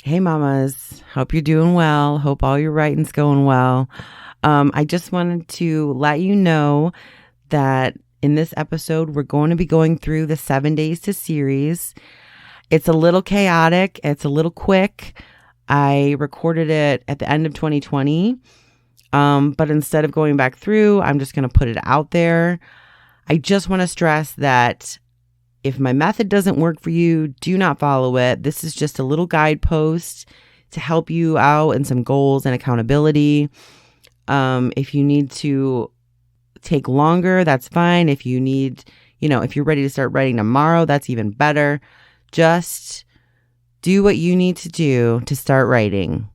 Hey mamas, hope you're doing well. Hope all your writing's going well. I just wanted to let you know that in this episode, we're going to be going through the 7 days to series. It's a little chaotic. It's a little quick. I recorded it at the end of 2020. But instead of going back through, I'm just going to put it out there. I just want to stress that if my method doesn't work for you, do not follow it. This is just a little guidepost to help you out in some goals and accountability. If you need to take longer, that's fine. If you need, if you're ready to start writing tomorrow, that's even better. Just do what you need to do to start writing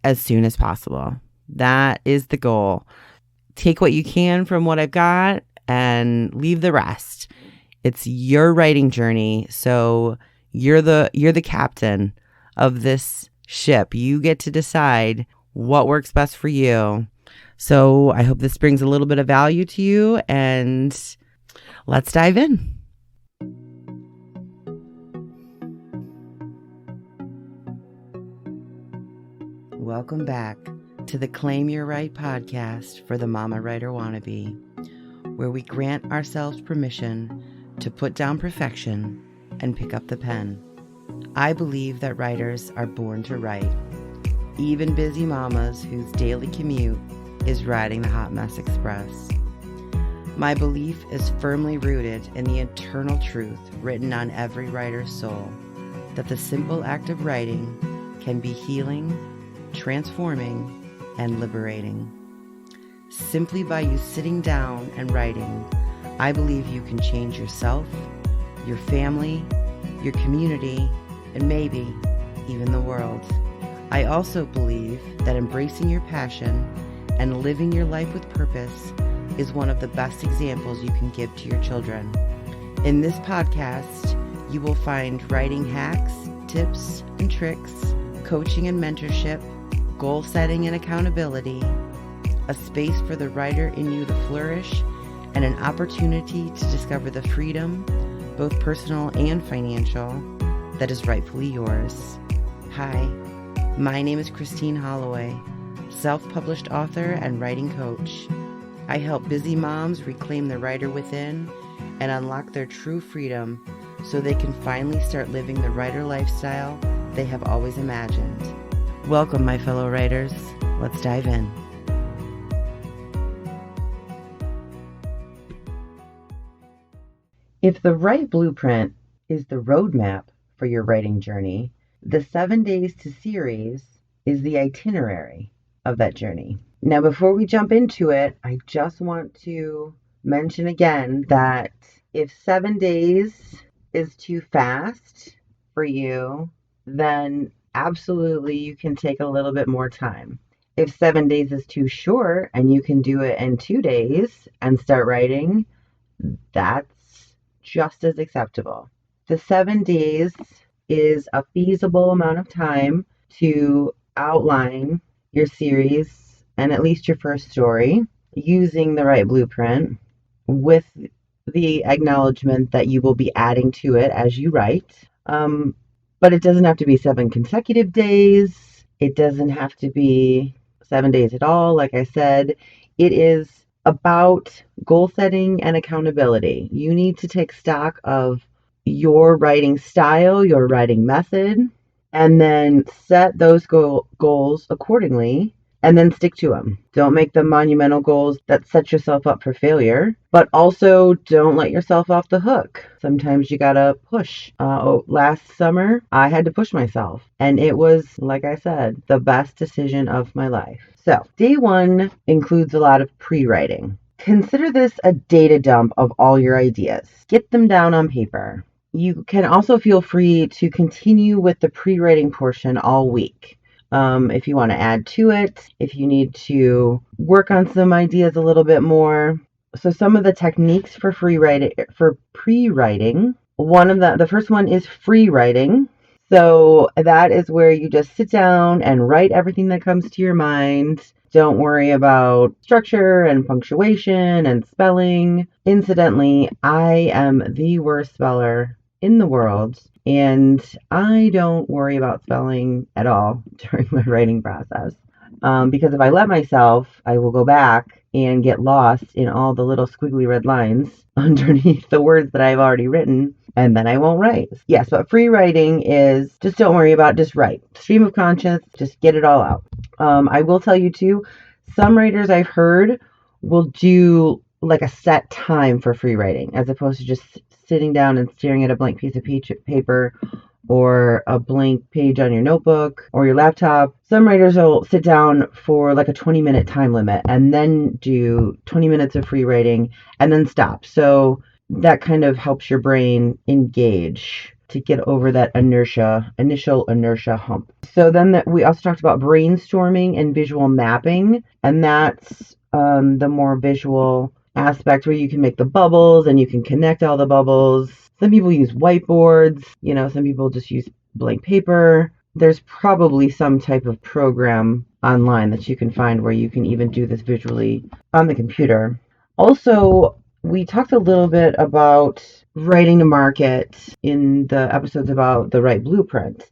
as soon as possible. That is the goal. Take what you can from what I've got and leave the rest. It's your writing journey, so you're the captain of this ship. You get to decide what works best for you. So I hope this brings a little bit of value to you, and let's dive in. Welcome back to the Claim Your Right podcast for the Mama Writer Wannabe, where we grant ourselves permission to put down perfection and pick up the pen. I believe that writers are born to write, even busy mamas whose daily commute is riding the hot mess express. My belief is firmly rooted in the eternal truth written on every writer's soul, that the simple act of writing can be healing, transforming, and liberating. Simply by you sitting down and writing, I believe you can change yourself, your family, your community, and maybe even the world. I also believe that embracing your passion and living your life with purpose is one of the best examples you can give to your children. In this podcast, you will find writing hacks, tips and tricks, coaching and mentorship, goal setting and accountability, a space for the writer in you to flourish, and an opportunity to discover the freedom, both personal and financial, that is rightfully yours. Hi, my name is Christine Holloway, self-published author and writing coach. I help busy moms reclaim the writer within and unlock their true freedom so they can finally start living the writer lifestyle they have always imagined. Welcome, my fellow writers. Let's dive in. If the Write Blueprint is the roadmap for your writing journey, the 7 days to series is the itinerary of that journey. Now, before we jump into it, I just want to mention again that if 7 days is too fast for you, then absolutely you can take a little bit more time. If 7 days is too short and you can do it in 2 days and start writing, that's just as acceptable. The 7 days is a feasible amount of time to outline your series and at least your first story using the Write Blueprint, with the acknowledgement that you will be adding to it as you write. But it doesn't have to be 7 consecutive days. It doesn't have to be 7 days at all. Like I said, it is about goal setting and accountability. You need to take stock of your writing style, your writing method, and then set those goals accordingly and then stick to them. Don't make them monumental goals that set yourself up for failure, but also don't let yourself off the hook. Sometimes you gotta push. Last summer, I had to push myself, and it was, like I said, the best decision of my life. So, day 1 includes a lot of pre-writing. Consider this a data dump of all your ideas. Get them down on paper. You can also feel free to continue with the pre-writing portion all week. If you want to add to it, if you need to work on some ideas a little bit more. So some of the techniques for pre-writing, the first one is free writing. So that is where you just sit down and write everything that comes to your mind. Don't worry about structure and punctuation and spelling. Incidentally, I am the worst speller in the world. And I don't worry about spelling at all during my writing process. Because if I let myself, I will go back and get lost in all the little squiggly red lines underneath the words that I've already written, and then I won't write. Yes, but free writing is just don't worry about it, just write. Stream of conscience, just get it all out. I will tell you too, some writers I've heard will do like a set time for free writing as opposed to just sitting down and staring at a blank piece of paper or a blank page on your notebook or your laptop. Some writers will sit down for like a 20-minute time limit and then do 20 minutes of free writing and then stop. So that kind of helps your brain engage to get over that initial inertia hump. So then we also talked about brainstorming and visual mapping, and that's the more visual aspect where you can make the bubbles and you can connect all the bubbles. Some people use whiteboards, some people just use blank paper. There's probably some type of program online that you can find where you can even do this visually on the computer. Also, we talked a little bit about writing to market in the episodes about the Write Blueprint.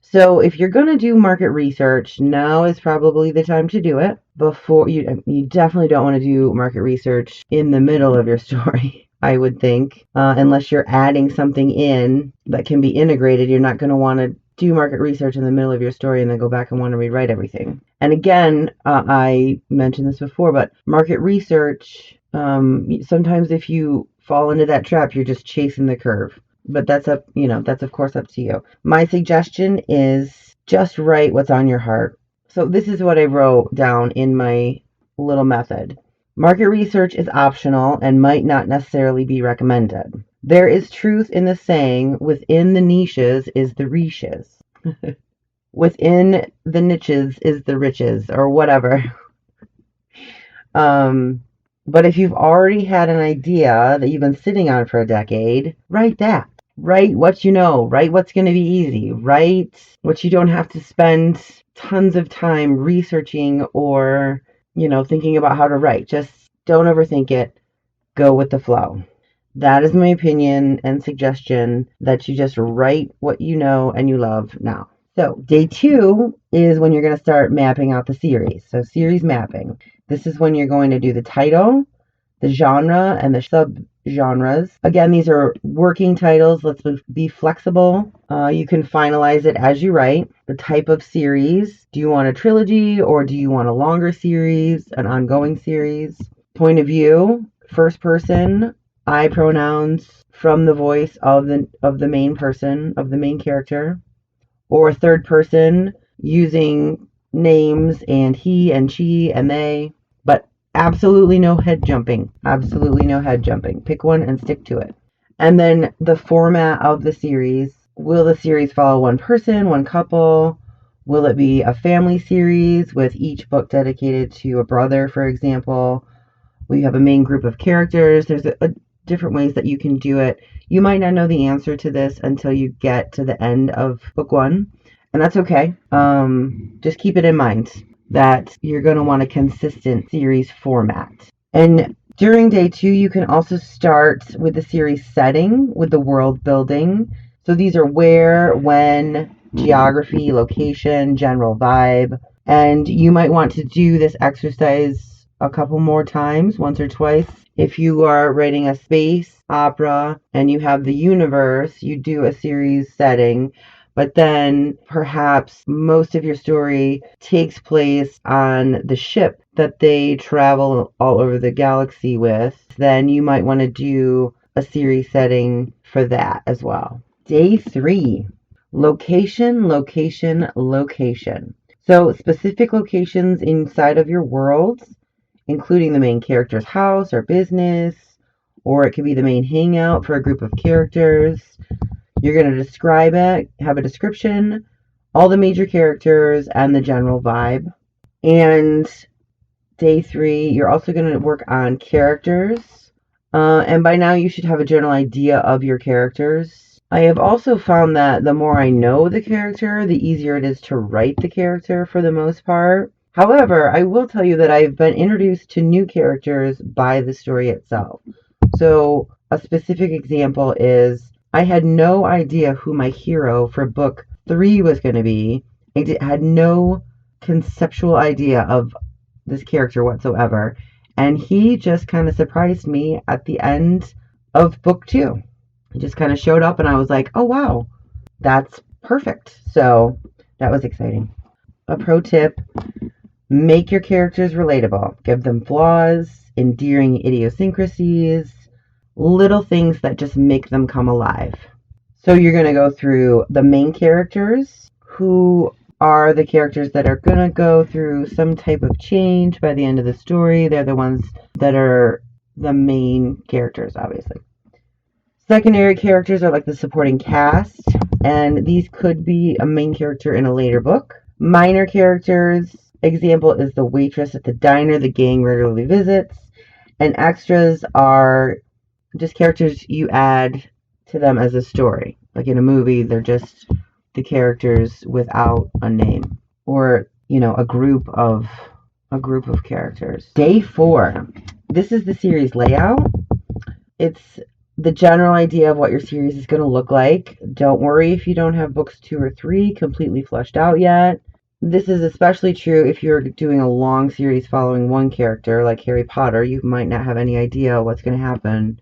So if you're going to do market research, now is probably the time to do it. Before you definitely don't want to do market research in the middle of your story, I would think, unless you're adding something in that can be integrated. You're not going to want to do market research in the middle of your story and then go back and want to rewrite everything. And again, I mentioned this before, but market research, sometimes if you fall into that trap, you're just chasing the curve. But that's of course up to you. My suggestion is just write what's on your heart. So this is what I wrote down in my little method. Market research is optional and might not necessarily be recommended. There is truth in the saying, within the niches is the riches. Within the niches is the riches, or whatever. But if you've already had an idea that you've been sitting on for a decade, write that. Write what you know. Write what's going to be easy. Write what you don't have to spend tons of time researching or, thinking about how to write. Just don't overthink it. Go with the flow. That is my opinion and suggestion, that you just write what you know and you love now. So day 2 is when you're going to start mapping out the series. So series mapping. This is when you're going to do the title, the genre, and the subgenres. Again, these are working titles. Let's be flexible. You can finalize it as you write. The type of series. Do you want a trilogy or do you want a longer series, an ongoing series? Point of view, first person, I pronouns, from the voice of the main person, of the main character, or third person using names and he and she and they, but absolutely no head jumping. Absolutely no head jumping. Pick one and stick to it. And then the format of the series. Will the series follow one person, one couple? Will it be a family series with each book dedicated to a brother, for example? Will you have a main group of characters? There's a different ways that you can do it. You might not know the answer to this until you get to the end of book 1, and that's okay. Just keep it in mind that you're going to want a consistent series format. And during day 2, you can also start with the series setting, with the world building. So these are where, when, geography, location, general vibe. And you might want to do this exercise a couple more times, once or twice. If you are writing a space opera and you have the universe, you do a series setting, but then perhaps most of your story takes place on the ship that they travel all over the galaxy with. Then you might want to do a series setting for that as well. Day 3, location, location, location. So specific locations inside of your world, including the main character's house or business, or it could be the main hangout for a group of characters. You're going to describe it, have a description, all the major characters, and the general vibe. And day 3, you're also going to work on characters. And by now you should have a general idea of your characters. I have also found that the more I know the character, the easier it is to write the character for the most part. However, I will tell you that I've been introduced to new characters by the story itself. So a specific example is I had no idea who my hero for book 3 was going to be. I had no conceptual idea of this character whatsoever. And he just kind of surprised me at the end of book 2. He just kind of showed up and I was like, oh wow, that's perfect. So that was exciting. A pro tip: make your characters relatable. Give them flaws, endearing idiosyncrasies, little things that just make them come alive. So you're going to go through the main characters, who are the characters that are going to go through some type of change by the end of the story. They're the ones that are the main characters, obviously. Secondary characters are like the supporting cast, and these could be a main character in a later book. Minor characters, example is the waitress at the diner the gang regularly visits, and extras are just characters you add to them as a story. Like in a movie, they're just the characters without a name, or a group of characters. Day 4. This is the series layout. It's the general idea of what your series is going to look like. Don't worry if you don't have books 2 or 3 completely fleshed out yet. This is especially true if you're doing a long series following one character, like Harry Potter. You might not have any idea what's going to happen.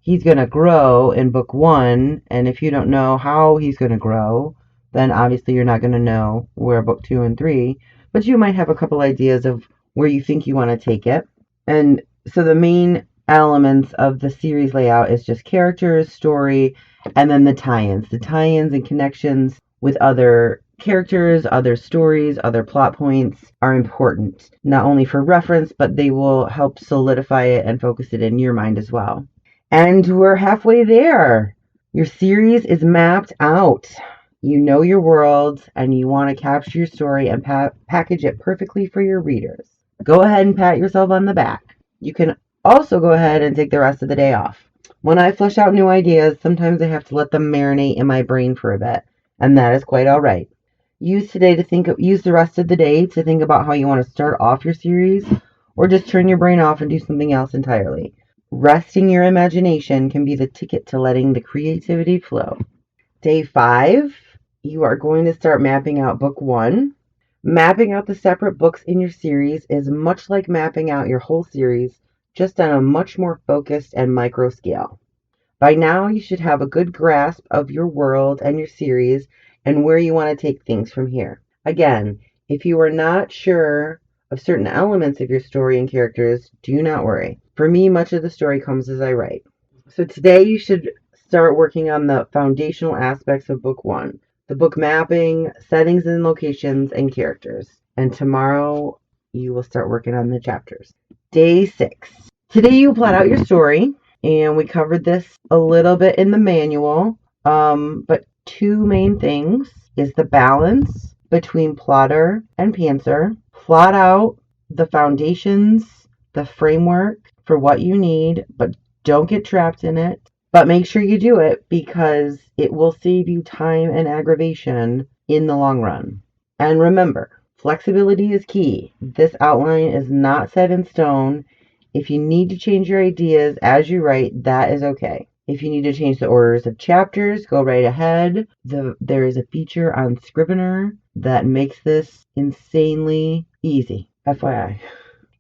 He's going to grow in book 1, and if you don't know how he's going to grow, then obviously you're not going to know where book 2 and 3, but you might have a couple ideas of where you think you want to take it. And so the main elements of the series layout is just characters, story, and then the tie-ins. The tie-ins and connections with other characters, other stories, other plot points are important, not only for reference, but they will help solidify it and focus it in your mind as well. And we're halfway there. Your series is mapped out. You know your world, and you want to capture your story and package it perfectly for your readers. Go ahead and pat yourself on the back. You can also go ahead and take the rest of the day off. When I flesh out new ideas, sometimes I have to let them marinate in my brain for a bit, and that is quite all right. Use the rest of the day to think about how you want to start off your series, or just turn your brain off and do something else entirely. Resting your imagination can be the ticket to letting the creativity flow. Day 5, you are going to start mapping out book 1. Mapping out the separate books in your series is much like mapping out your whole series, just on a much more focused and micro scale. By now, you should have a good grasp of your world and your series and where you want to take things from here. Again, if you are not sure of certain elements of your story and characters, do not worry. For me, much of the story comes as I write. So today you should start working on the foundational aspects of book 1. The book mapping, settings and locations, and characters. And tomorrow you will start working on the chapters. Day 6. Today you plot out your story, and we covered this a little bit in the manual. But 2 main things is the balance between plotter and pantser. Plot out the foundations, the framework for what you need, but don't get trapped in it. But make sure you do it, because it will save you time and aggravation in the long run. And remember, flexibility is key. This outline is not set in stone. If you need to change your ideas as you write, that is okay. If you need to change the orders of chapters, go right ahead. There is a feature on Scrivener that makes this insanely easy, FYI.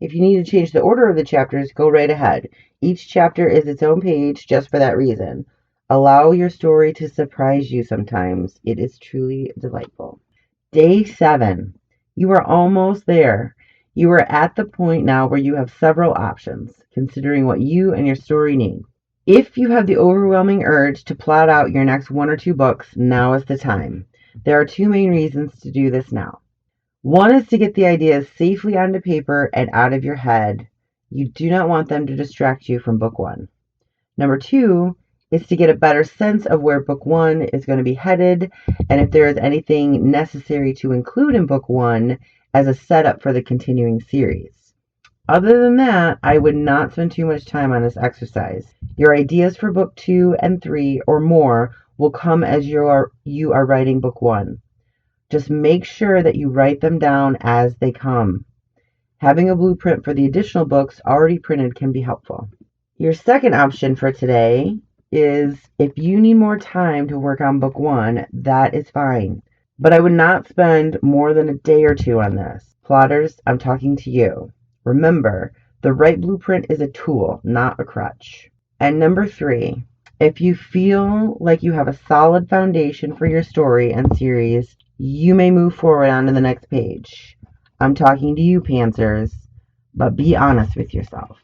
If you need to change the order of the chapters, go right ahead. Each chapter is its own page just for that reason. Allow your story to surprise you sometimes. It is truly delightful. Day 7. You are almost there. You are at the point now where you have several options, considering what you and your story need. If you have the overwhelming urge to plot out your next 1 or 2 books, now is the time. There are 2 main reasons to do this now. One is to get the ideas safely onto paper and out of your head. You do not want them to distract you from book 1. Number 2 is to get a better sense of where book 1 is going to be headed, and if there is anything necessary to include in book 1 as a setup for the continuing series. Other than that, I would not spend too much time on this exercise. Your ideas for book 2 and 3 or more will come as you are writing book 1. Just make sure that you write them down as they come. Having a blueprint for the additional books already printed can be helpful. Your second option for today is if you need more time to work on book one, that is fine. But I would not spend more than a day or two on this. Plotters, I'm talking to you. Remember, the Write Blueprint is a tool, not a crutch. And number 3, if you feel like you have a solid foundation for your story and series, you may move forward onto the next page. I'm talking to you, Pantsers, but be honest with yourself.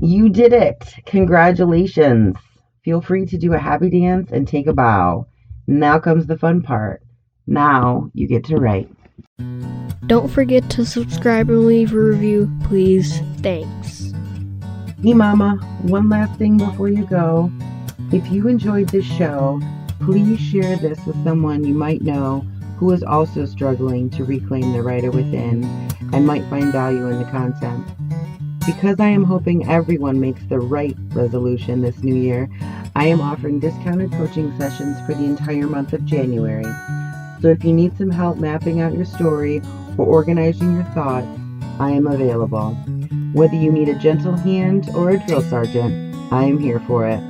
You did it! Congratulations! Feel free to do a happy dance and take a bow. Now comes the fun part. Now you get to write. Don't forget to subscribe and leave a review, please. Thanks. Hey Mama, one last thing before you go. If you enjoyed this show, please share this with someone you might know who is also struggling to reclaim the writer within and might find value in the content. Because I am hoping everyone makes the right resolution this new year, I am offering discounted coaching sessions for the entire month of January. So if you need some help mapping out your story or organizing your thoughts, I am available. Whether you need a gentle hand or a drill sergeant, I am here for it.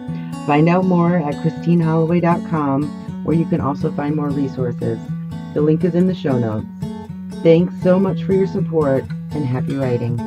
Find out more at christineholloway.com, where you can also find more resources. The link is in the show notes. Thanks so much for your support, and happy writing.